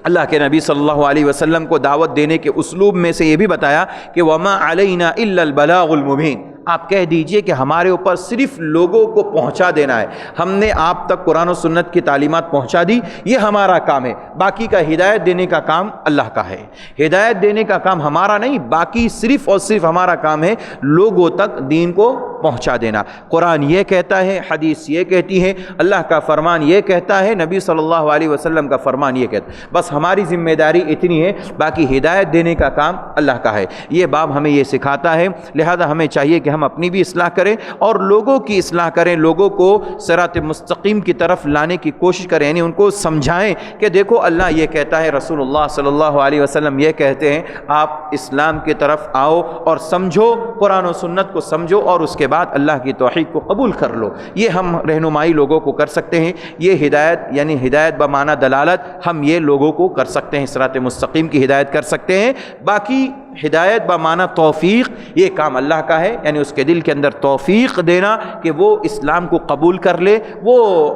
اللہ کے نبی صلی اللہ علیہ وسلم کو دعوت دینے کے اسلوب میں سے یہ بھی بتایا کہ وَمَا عَلَيْنَا إِلَّا الْبَلَاغُ الْمُبِينُ، آپ کہہ دیجئے کہ ہمارے اوپر صرف لوگوں کو پہنچا دینا ہے، ہم نے آپ تک قرآن و سنت کی تعلیمات پہنچا دی، یہ ہمارا کام ہے، باقی کا ہدایت دینے کا کام اللہ کا ہے، ہدایت دینے کا کام ہمارا نہیں، باقی صرف اور صرف ہمارا کام ہے لوگوں تک دین کو پہنچا دینا۔ قرآن یہ کہتا ہے، حدیث یہ کہتی ہے، اللہ کا فرمان یہ کہتا ہے، نبی صلی اللہ علیہ وسلم کا فرمان یہ کہتا ہے، بس ہماری ذمہ داری اتنی ہے، باقی ہدایت دینے کا کام اللہ کا ہے۔ یہ باب ہمیں یہ سکھاتا ہے، لہذا ہمیں چاہیے کہ ہم اپنی بھی اصلاح کریں اور لوگوں کی اصلاح کریں، لوگوں کو صراط مستقیم کی طرف لانے کی کوشش کریں، یعنی ان کو سمجھائیں کہ دیکھو اللہ یہ کہتا ہے، رسول اللہ صلی اللہ علیہ وسلم یہ کہتے ہیں، آپ اسلام کی طرف آؤ اور سمجھو، قرآن و سنت کو سمجھو اور اس کے بعد اللہ کی توحید کو قبول کر لو۔ یہ ہم رہنمائی لوگوں کو کر سکتے ہیں، یہ ہدایت یعنی ہدایت بمعنی دلالت ہم یہ لوگوں کو کر سکتے ہیں، صراط مستقیم کی ہدایت کر سکتے ہیں۔ باقی ہدایت بمعنی توفیق یہ کام اللہ کا ہے، یعنی اس کے دل کے اندر توفیق دینا کہ وہ اسلام کو قبول کر لے، وہ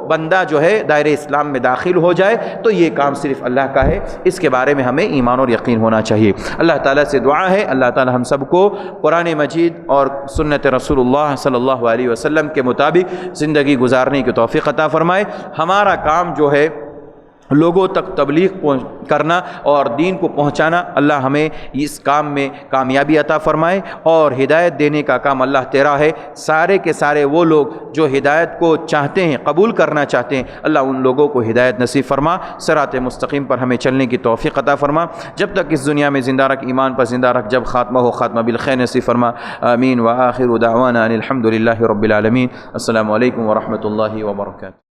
بندہ جو ہے دائرہ اسلام میں داخل ہو جائے، تو یہ کام صرف اللہ کا ہے، اس کے بارے میں ہمیں ایمان اور یقین ہونا چاہیے۔ اللہ تعالیٰ سے دعا ہے اللہ تعالیٰ ہم سب کو قرآن مجید اور سنت رسول اللہ صلی اللہ علیہ وسلم کے مطابق زندگی گزارنے کی توفیق عطا فرمائے۔ ہمارا کام جو ہے لوگوں تک تبلیغ کرنا اور دین کو پہنچانا، اللہ ہمیں اس کام میں کامیابی عطا فرمائے، اور ہدایت دینے کا کام اللہ تیرا ہے۔ سارے کے سارے وہ لوگ جو ہدایت کو چاہتے ہیں، قبول کرنا چاہتے ہیں، اللہ ان لوگوں کو ہدایت نصیب فرما، صراط مستقیم پر ہمیں چلنے کی توفیق عطا فرما، جب تک اس دنیا میں زندہ رکھ، ایمان پر زندہ رکھ، جب خاتمہ ہو خاتمہ بالخیر نصیب فرما، آمین۔ وآخر دعوانا ان الحمد للہ رب العالمین۔ السلام علیکم ورحمۃ اللہ وبرکاتہ۔